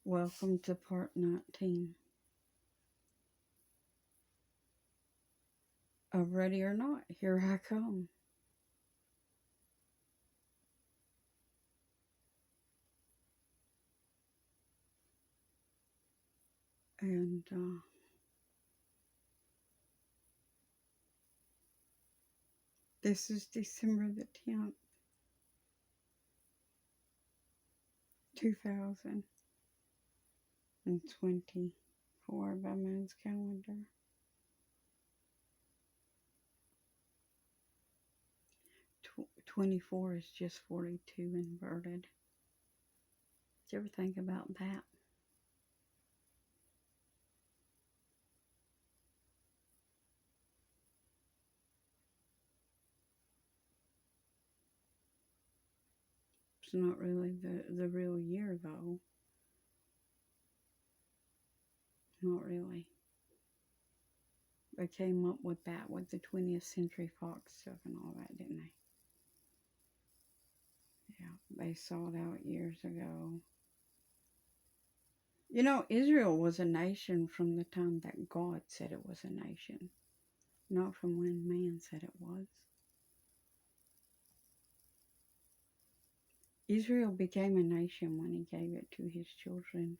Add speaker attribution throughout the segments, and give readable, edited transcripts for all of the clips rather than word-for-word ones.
Speaker 1: Welcome to part 19 of Ready or Not. Here I come. And this is December the 10th, 2024 by man's calendar. 24 is just 42 inverted. Did you ever think about that? It's not really the real year, though. Not really. They came up with that with the 20th Century Fox stuff and all that, didn't they? Yeah, they saw it out years ago. You know, Israel was a nation from the time that God said it was a nation, not from when man said it was. Israel became a nation when he gave it to his children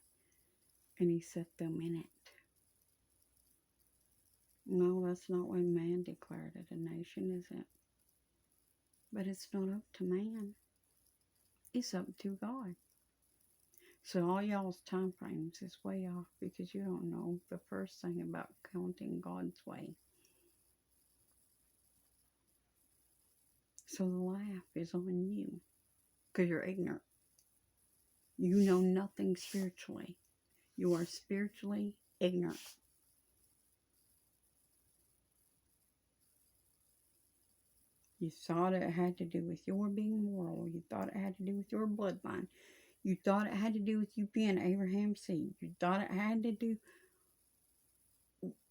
Speaker 1: and he set them in it. No, that's not when man declared it a nation, is it? But it's not up to man. It's up to God. So all y'all's time frames is way off because you don't know the first thing about counting God's way. So the laugh is on you because you're ignorant. You know nothing spiritually. You are spiritually ignorant. You thought it had to do with your being moral. You thought it had to do with your bloodline. You thought it had to do with you being Abraham's seed. You thought it had to do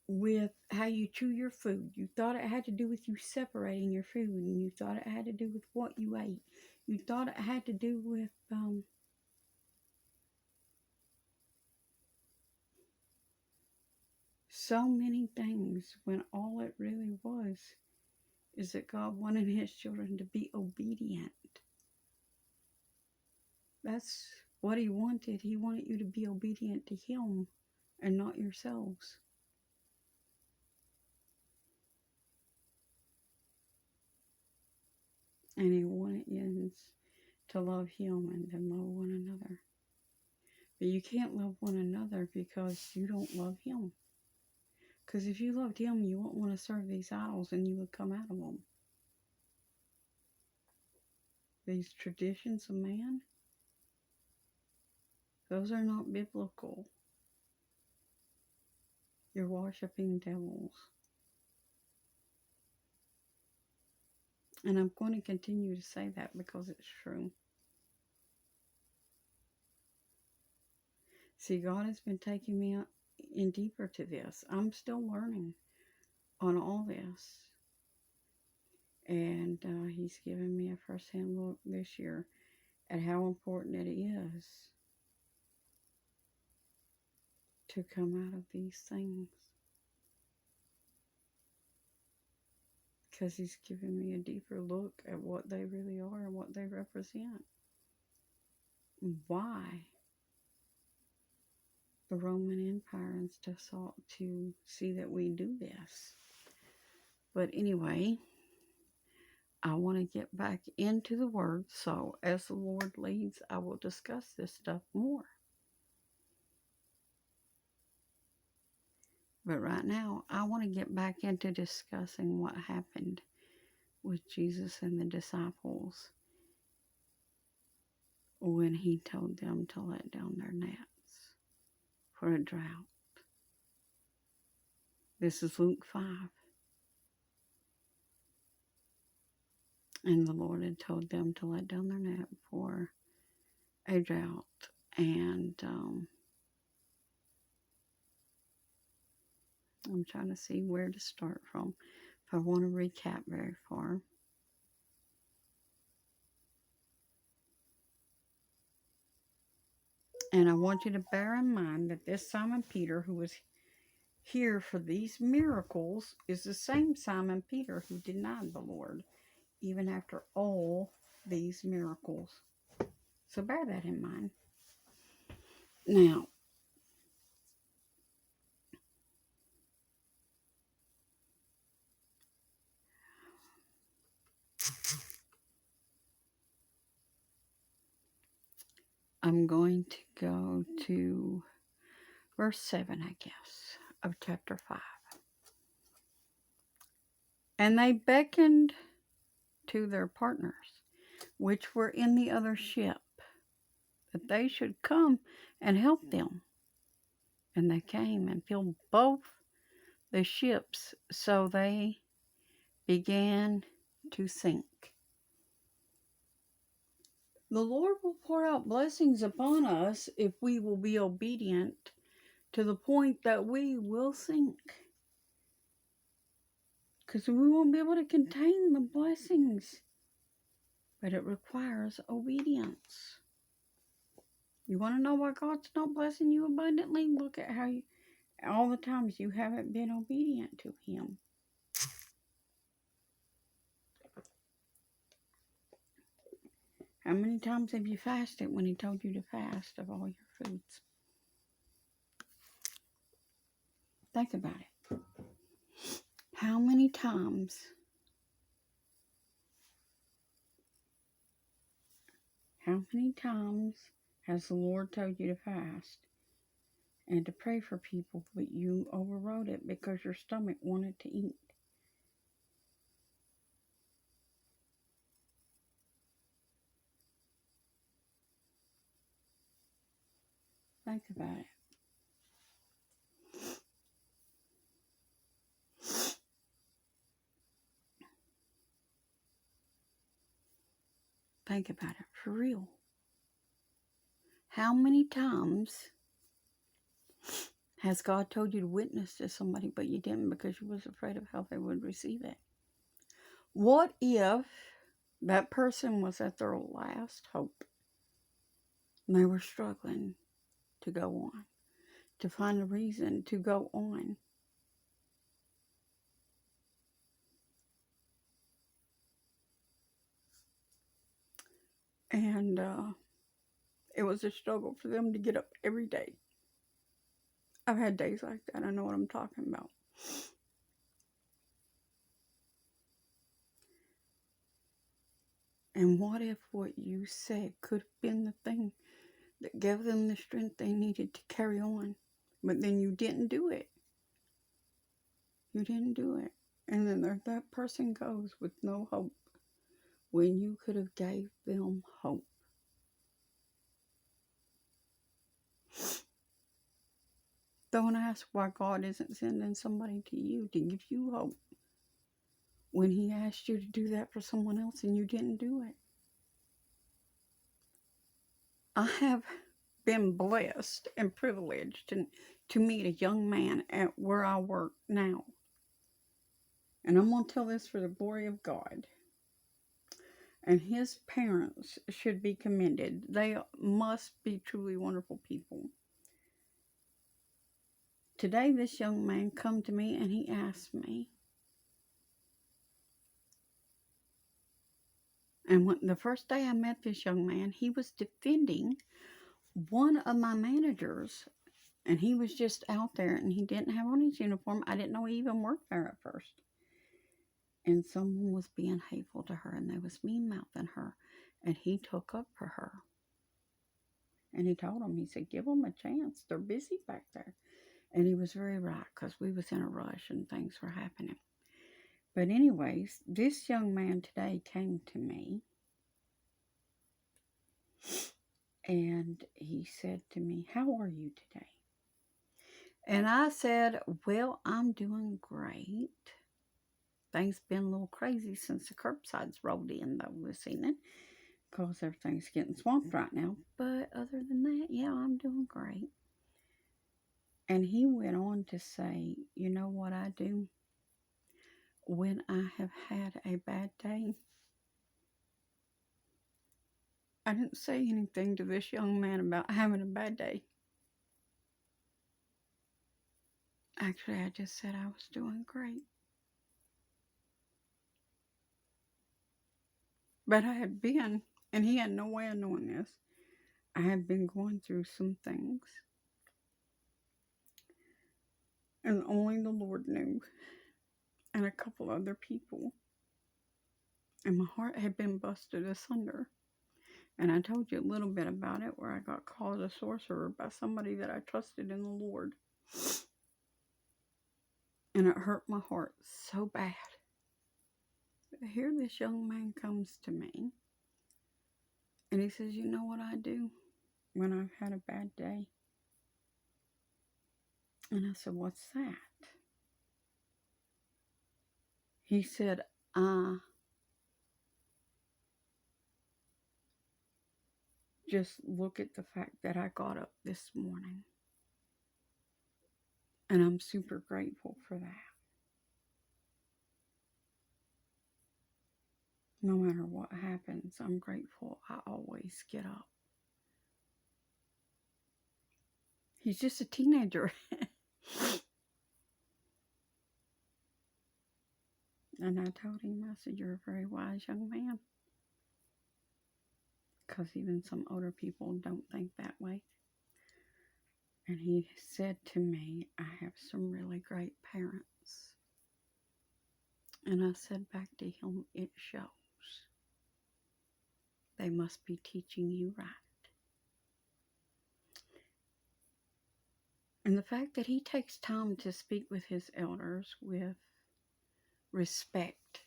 Speaker 1: with how you chew your food. You thought it had to do with you separating your food. And you thought it had to do with what you ate. You thought it had to do with so many things when all it really was is that God wanted his children to be obedient. That's what he wanted. He wanted you to be obedient to him and not yourselves. And he wanted you to love him and to love one another. But you can't love one another because you don't love him. Because if you loved him, you wouldn't want to serve these idols and you would come out of them. These traditions of man, those are not biblical. You're worshiping devils. And I'm going to continue to say that because it's true. See, God has been taking me in deeper to this. I'm still learning on all this. And he's given me a first-hand look this year at how important it is to come out of these things. Because he's given me a deeper look at what they really are and what they represent. Why the Roman Empire and stuff sought to see that we do this. But anyway, I want to get back into the Word, so as the Lord leads, I will discuss this stuff more. But right now, I want to get back into discussing what happened with Jesus and the disciples when he told them to let down their nets for a drought. This is Luke 5. And the Lord had told them to let down their net for a drought. And I'm trying to see where to start from if I want to recap very far. And I want you to bear in mind that this Simon Peter, who was here for these miracles, is the same Simon Peter who denied the Lord, even after all these miracles. So bear that in mind. Now, I'm going to go to verse 7, I guess, of chapter 5. And they beckoned to their partners, which were in the other ship, that they should come and help them. And they came and filled both the ships, so they began to sink. The Lord will pour out blessings upon us if we will be obedient to the point that we will sink. Because we won't be able to contain the blessings. But it requires obedience. You want to know why God's not blessing you abundantly? Look at how all the times you haven't been obedient to Him. How many times have you fasted when He told you to fast of all your foods? Think about it. How many times has the Lord told you to fast and to pray for people, but you overrode it because your stomach wanted to eat? Think about it. Think about it for real. How many times has God told you to witness to somebody, but you didn't because you was afraid of how they would receive it? What if that person was at their last hope and they were struggling to go on, to find a reason to go on? And it was a struggle for them to get up every day. I've had days like that. I know what I'm talking about. And what if what you said could have been the thing that gave them the strength they needed to carry on? But then you didn't do it. You didn't do it. And then that person goes with no hope when you could have gave them hope. Don't ask why God isn't sending somebody to you to give you hope when He asked you to do that for someone else and you didn't do it. I have been blessed and privileged to meet a young man at where I work now. And I'm going to tell this for the glory of God. And his parents should be commended. They must be truly wonderful people. Today, this young man come to me and he asked me. And the first day I met this young man, he was defending one of my managers. And he was just out there and he didn't have on his uniform. I didn't know he even worked there at first. And someone was being hateful to her and they was mean-mouthing her. And he took up for her. And he told them, he said, give them a chance. They're busy back there. And he was very right because we was in a rush and things were happening. But anyways, this young man today came to me. And he said to me, how are you today? And I said, well, I'm doing great. Things been a little crazy since the curbsides rolled in though this evening. Because everything's getting swamped right now. But other than that, yeah, I'm doing great. And he went on to say, you know what I do? When I have had a bad day, I didn't say anything to this young man about having a bad day. Actually, I just said I was doing great. But I had been, and he had no way of knowing this, I had been going through some things. And only the Lord knew, and a couple other people. And my heart had been busted asunder. And I told you a little bit about it, where I got called a sorcerer by somebody that I trusted in the Lord. And it hurt my heart so bad. But here this young man comes to me, and he says, you know what I do when I've had a bad day? And I said, what's that? He said, I just look at the fact that I got up this morning. And I'm super grateful for that. No matter what happens, I'm grateful I always get up. He's just a teenager. And I told him, I said, you're a very wise young man. Because even some older people don't think that way. And he said to me, I have some really great parents. And I said back to him, it shows. They must be teaching you right. And the fact that he takes time to speak with his elders with respect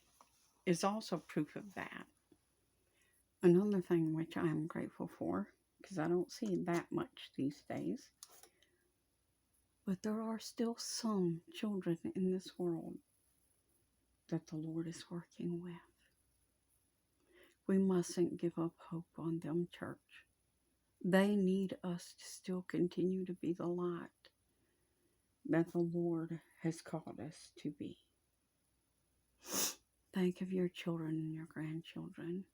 Speaker 1: is also proof of that. Another thing which I am grateful for, because I don't see that much these days, but there are still some children in this world that the Lord is working with. We mustn't give up hope on them, church. They need us to still continue to be the light that the Lord has called us to be. Think of your children and your grandchildren.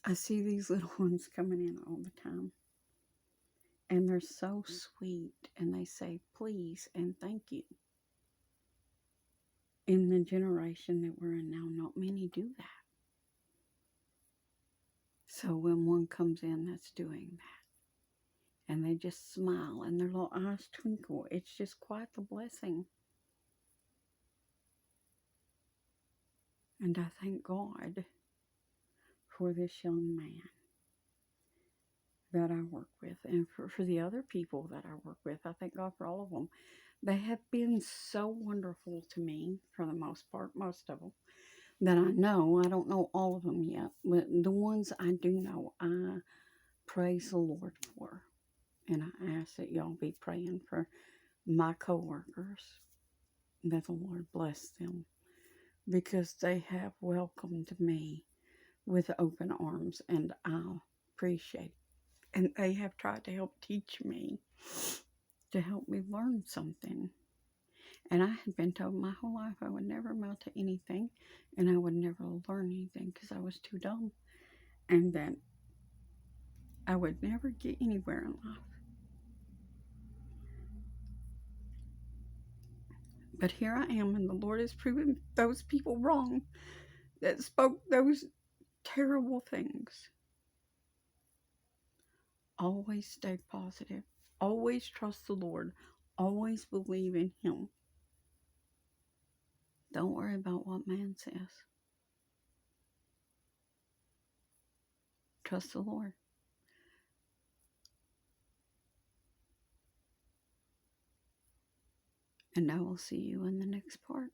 Speaker 1: I see these little ones coming in all the time. And they're so sweet. And they say please and thank you. In the generation that we're in now, not many do that. So when one comes in that's doing that, and they just smile and their little eyes twinkle, it's just quite the blessing. And I thank God for this young man that I work with, and for the other people that I work with. I thank God for all of them. They have been so wonderful to me, for the most part, most of them, that I know. I don't know all of them yet, but the ones I do know, I praise the Lord for. And I ask that y'all be praying for my co-workers, that the Lord bless them, because they have welcomed me with open arms, and I appreciate it. And they have tried to help teach me, to help me learn something. And I had been told my whole life I would never amount to anything, and I would never learn anything because I was too dumb, and that I would never get anywhere in life. But here I am, and the Lord has proven those people wrong that spoke those terrible things. Always stay positive. Always trust the Lord. Always believe in Him. Don't worry about what man says. Trust the Lord. And I will see you in the next part.